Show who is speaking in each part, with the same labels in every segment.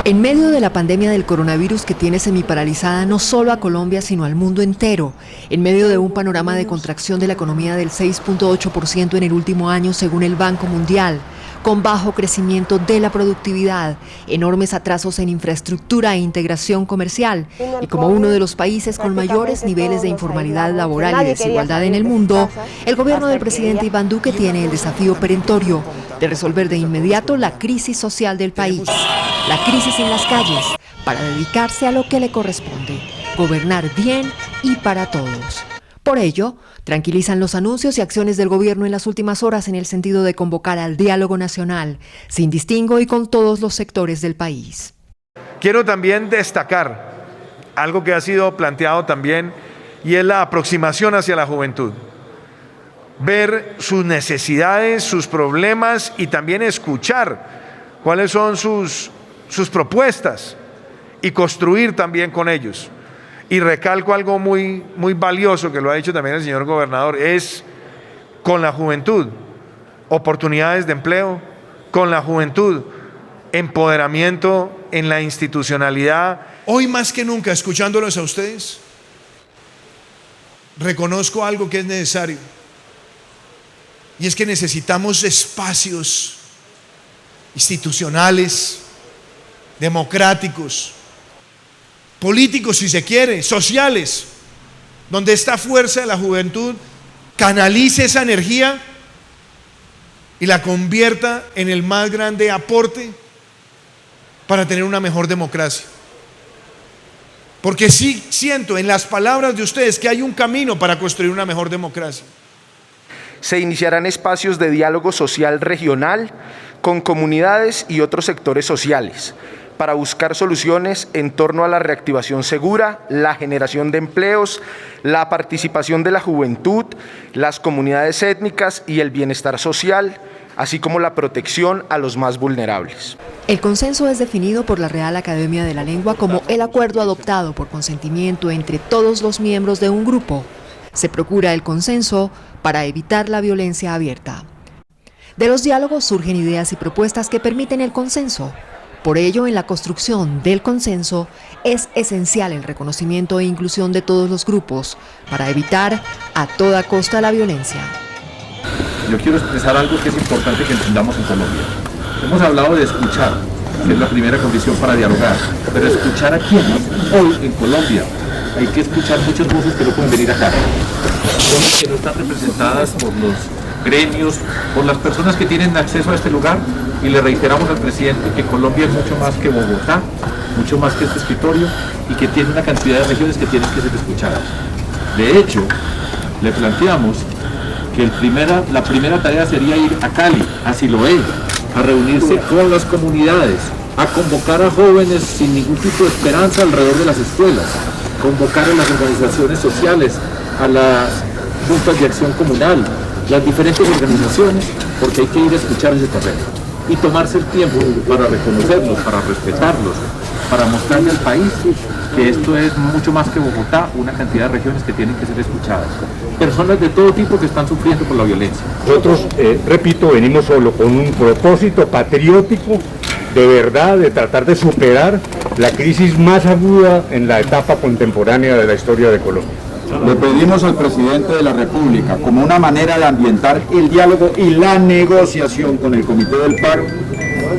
Speaker 1: En medio de la pandemia del coronavirus que tiene semiparalizada no solo a Colombia, sino al mundo entero, en medio de un panorama de contracción de la economía del 6.8% en el último año según el Banco Mundial, con bajo crecimiento de la productividad, enormes atrasos en infraestructura e integración comercial, y como uno de los países con mayores niveles de informalidad laboral y desigualdad en el mundo, el gobierno del presidente Iván Duque tiene el desafío perentorio de resolver de inmediato la crisis social del país, la crisis en las calles, para dedicarse a lo que le corresponde, gobernar bien y para todos. Por ello, tranquilizan los anuncios y acciones del gobierno en las últimas horas en el sentido de convocar al diálogo nacional, sin distingo y con todos los sectores del país.
Speaker 2: Quiero también destacar algo que ha sido planteado también, y es la aproximación hacia la juventud. Ver sus necesidades, sus problemas y también escuchar cuáles son sus propuestas y construir también con ellos. Y recalco algo muy valioso que lo ha dicho también el señor gobernador, es con la juventud, oportunidades de empleo, con la juventud, empoderamiento en la institucionalidad.
Speaker 3: Hoy más que nunca, escuchándolos a ustedes, reconozco algo que es necesario, y es que necesitamos espacios institucionales, democráticos, políticos si se quiere, sociales, donde esta fuerza de la juventud canalice esa energía y la convierta en el más grande aporte para tener una mejor democracia. Porque sí siento en las palabras de ustedes que hay un camino para construir una mejor democracia.
Speaker 4: Se iniciarán espacios de diálogo social regional con comunidades y otros sectores sociales para buscar soluciones en torno a la reactivación segura, la generación de empleos, la participación de la juventud, las comunidades étnicas y el bienestar social, así como la protección a los más vulnerables.
Speaker 1: El consenso es definido por la Real Academia de la Lengua como el acuerdo adoptado por consentimiento entre todos los miembros de un grupo. Se procura el consenso para evitar la violencia abierta. De los diálogos surgen ideas y propuestas que permiten el consenso. Por ello, en la construcción del consenso es esencial el reconocimiento e inclusión de todos los grupos para evitar a toda costa la violencia.
Speaker 5: Yo quiero expresar algo que es importante que entendamos en Colombia. Hemos hablado de escuchar, que es la primera condición para dialogar, pero escuchar a quiénes. Hoy en Colombia hay que escuchar muchas voces que no pueden venir acá, voces que no están representadas por los gremios, por las personas que tienen acceso a este lugar, y le reiteramos al presidente que Colombia es mucho más que Bogotá, mucho más que este escritorio, y que tiene una cantidad de regiones que tienen que ser escuchadas. De hecho, le planteamos que la primera tarea sería ir a Cali, a Siloé, a reunirse con las comunidades, a convocar a jóvenes sin ningún tipo de esperanza alrededor de las escuelas, convocar a las organizaciones sociales, a las juntas de acción comunal, las diferentes organizaciones, porque hay que ir a escuchar ese terreno y tomarse el tiempo para reconocerlos, para respetarlos, para mostrarle al país que esto es mucho más que Bogotá, una cantidad de regiones que tienen que ser escuchadas. Personas de todo tipo que están sufriendo por la violencia.
Speaker 6: Nosotros, repito, venimos solo con un propósito patriótico, de verdad, de tratar de superar la crisis más aguda en la etapa contemporánea de la historia de Colombia.
Speaker 7: Le pedimos al presidente de la República, como una manera de ambientar el diálogo y la negociación con el Comité del Paro,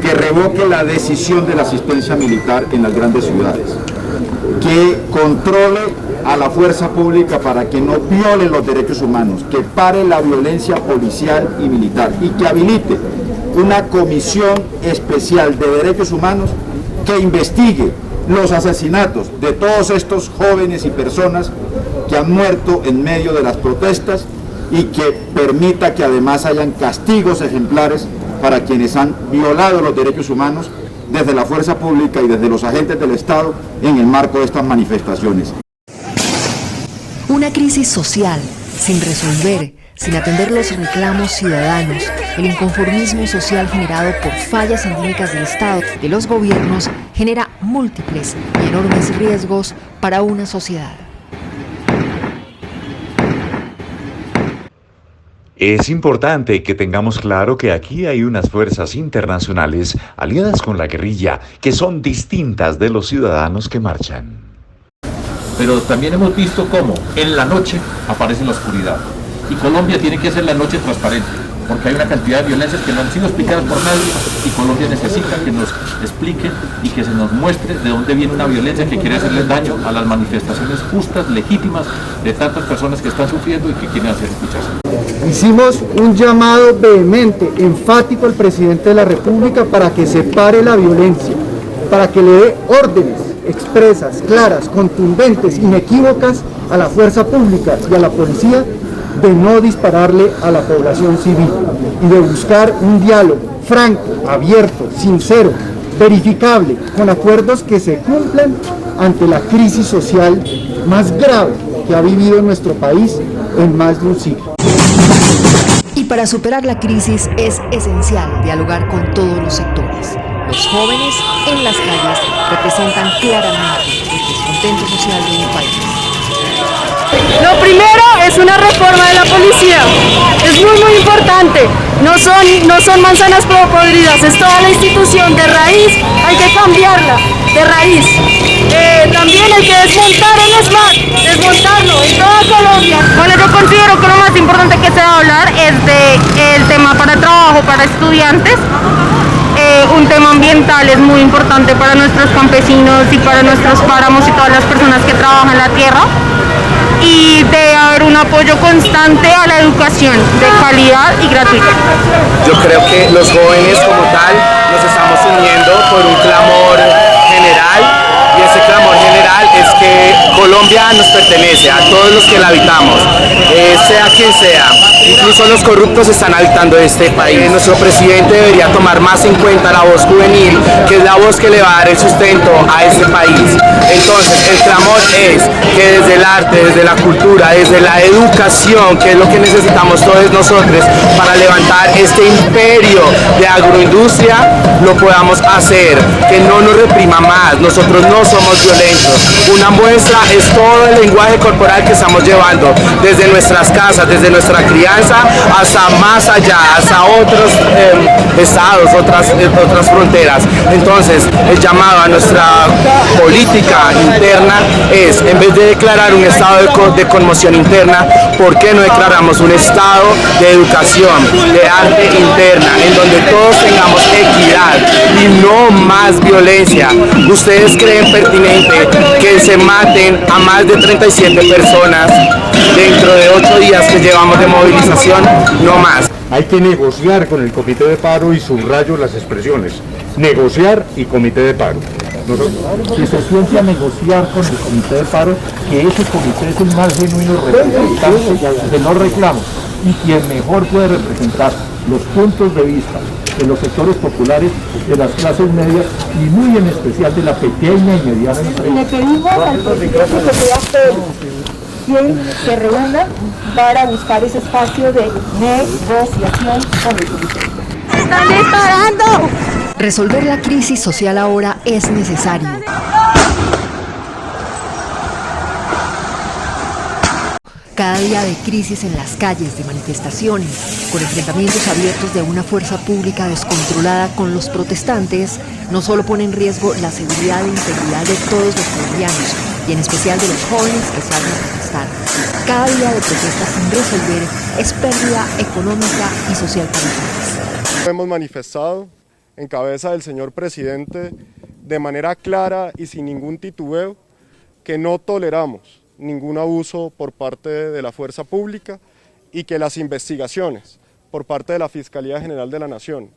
Speaker 7: que revoque la decisión de la asistencia militar en las grandes ciudades, que controle a la fuerza pública para que no violen los derechos humanos, que pare la violencia policial y militar y que habilite una comisión especial de derechos humanos que investigue los asesinatos de todos estos jóvenes y personas que han muerto en medio de las protestas y que permita que además hayan castigos ejemplares para quienes han violado los derechos humanos desde la fuerza pública y desde los agentes del Estado en el marco de estas manifestaciones.
Speaker 1: Una crisis social sin resolver, sin atender los reclamos ciudadanos, el inconformismo social generado por fallas endémicas del Estado, de los gobiernos, genera múltiples y enormes riesgos para una sociedad.
Speaker 8: Es importante que tengamos claro que aquí hay unas fuerzas internacionales aliadas con la guerrilla que son distintas de los ciudadanos que marchan.
Speaker 5: Pero también hemos visto cómo en la noche aparece la oscuridad. Y Colombia tiene que hacer la noche transparente, porque hay una cantidad de violencias que no han sido explicadas por nadie y Colombia necesita que nos expliquen y que se nos muestre de dónde viene una violencia que quiere hacerle daño a las manifestaciones justas, legítimas de tantas personas que están sufriendo y que quieren hacer escucharse.
Speaker 9: Hicimos un llamado vehemente, enfático al presidente de la República para que se pare la violencia, para que le dé órdenes expresas, claras, contundentes, inequívocas a la fuerza pública y a la policía de no dispararle a la población civil y de buscar un diálogo franco, abierto, sincero, verificable, con acuerdos que se cumplan ante la crisis social más grave que ha vivido nuestro país en más de un siglo.
Speaker 1: Y para superar la crisis es esencial dialogar con todos los sectores. Los jóvenes en las calles representan claramente el descontento social de un país.
Speaker 10: Lo primero es una reforma de la policía, es muy importante, no son manzanas podridas, es toda la institución de raíz, hay que cambiarla de raíz. También hay que desmontar el SMAT, desmontarlo en toda Colombia.
Speaker 11: Bueno, yo considero que lo más importante que se va a hablar es del tema para trabajo para estudiantes. Un tema ambiental es muy importante para nuestros campesinos y para nuestros páramos y todas las personas que trabajan la tierra. Y debe haber un apoyo constante a la educación de calidad y gratuita.
Speaker 4: Yo creo que los jóvenes como tal nos estamos uniendo por un clamor general, y ese clamor general es que Colombia nos pertenece a todos los que la habitamos, sea quien sea. Incluso los corruptos están habitando este país. Nuestro presidente debería tomar más en cuenta la voz juvenil, que es la voz que le va a dar el sustento a este país. Entonces, el clamor es que desde el arte, desde la cultura, desde la educación, que es lo que necesitamos todos nosotros para levantar este imperio de agroindustria, lo podamos hacer, que no nos reprima más. Nosotros no somos violentos. Una muestra es todo el lenguaje corporal que estamos llevando desde nuestras casas, desde nuestra crianza, hasta más allá, hasta otros estados, otras fronteras. Entonces, el llamado a nuestra política interna es, en vez de declarar un estado de conmoción interna, ¿por qué no declaramos un estado de educación, de arte interna, en donde todos tengamos equidad y no más violencia? ¿Ustedes creen pertinente que se maten a más de 37 personas dentro de 8 días que llevamos de movilización? No más.
Speaker 6: Hay que negociar con el comité de paro y subrayo las expresiones. Negociar y comité de paro.
Speaker 12: Que se siente a negociar con el comité de paro, que ese comité es el más genuino representante de los reclamos y quien mejor puede representar los puntos de vista de los sectores populares, de las clases medias y muy en especial de la pequeña y mediana empresa.
Speaker 10: Le pedimos al presidente que sea quien se reúna para buscar ese espacio de negociación con el comité.
Speaker 11: ¡Están disparando!
Speaker 1: Resolver la crisis social ahora es necesario. Cada día de crisis en las calles, de manifestaciones, con enfrentamientos abiertos de una fuerza pública descontrolada con los protestantes, no solo pone en riesgo la seguridad e integridad de todos los colombianos, y en especial de los jóvenes que salen a protestar. Cada día de protestas sin resolver es pérdida económica y social para el país.
Speaker 13: Hemos manifestado en cabeza del señor presidente de manera clara y sin ningún titubeo que no toleramos ningún abuso por parte de la fuerza pública y que las investigaciones por parte de la Fiscalía General de la Nación,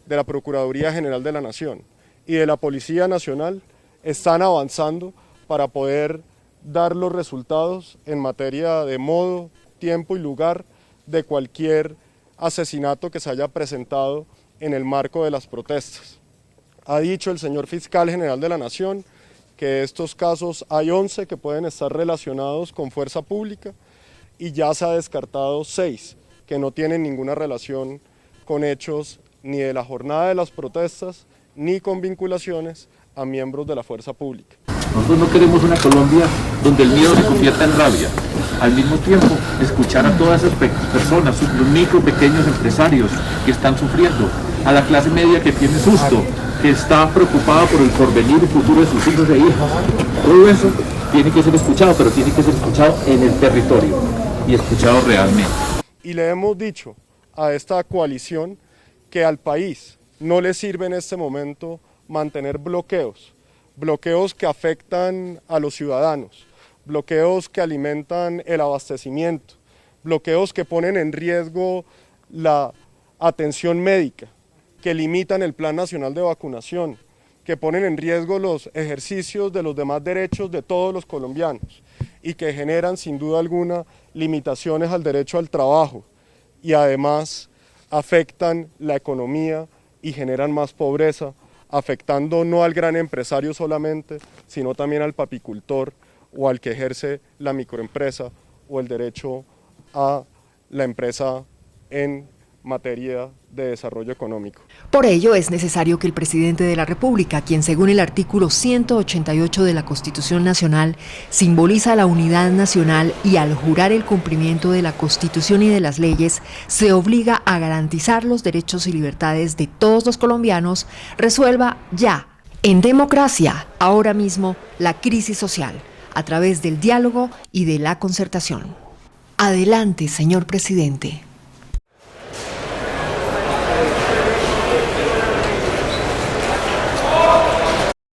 Speaker 13: de la Procuraduría General de la Nación y de la Policía Nacional están avanzando para poder dar los resultados en materia de modo, tiempo y lugar de cualquier asesinato que se haya presentado en el marco de las protestas. Ha dicho el señor Fiscal General de la Nación que de estos casos hay 11 que pueden estar relacionados con fuerza pública y ya se ha descartado 6 que no tienen ninguna relación con hechos ni de la jornada de las protestas ni con vinculaciones a miembros de la fuerza pública.
Speaker 5: Nosotros no queremos una Colombia donde el miedo se convierta en rabia, al mismo tiempo escuchar a todas esas personas, los micro, pequeños empresarios que están sufriendo, a la clase media que tiene susto, que está preocupada por el porvenir y futuro de sus hijos e hijas. Todo eso tiene que ser escuchado, pero tiene que ser escuchado en el territorio y escuchado realmente.
Speaker 13: Y le hemos dicho a esta coalición que al país no le sirve en este momento mantener bloqueos que afectan a los ciudadanos, bloqueos que alimentan el abastecimiento, bloqueos que ponen en riesgo la atención médica, que limitan el Plan Nacional de Vacunación, que ponen en riesgo los ejercicios de los demás derechos de todos los colombianos y que generan sin duda alguna limitaciones al derecho al trabajo y además afectan la economía y generan más pobreza, afectando no al gran empresario solamente, sino también al papicultor o al que ejerce la microempresa o el derecho a la empresa en materia de desarrollo económico.
Speaker 1: Por ello, es necesario que el presidente de la República, quien según el artículo 188 de la Constitución Nacional simboliza la unidad nacional y al jurar el cumplimiento de la Constitución y de las leyes, se obliga a garantizar los derechos y libertades de todos los colombianos, resuelva ya, en democracia, ahora mismo, la crisis social, a través del diálogo y de la concertación. Adelante, señor presidente.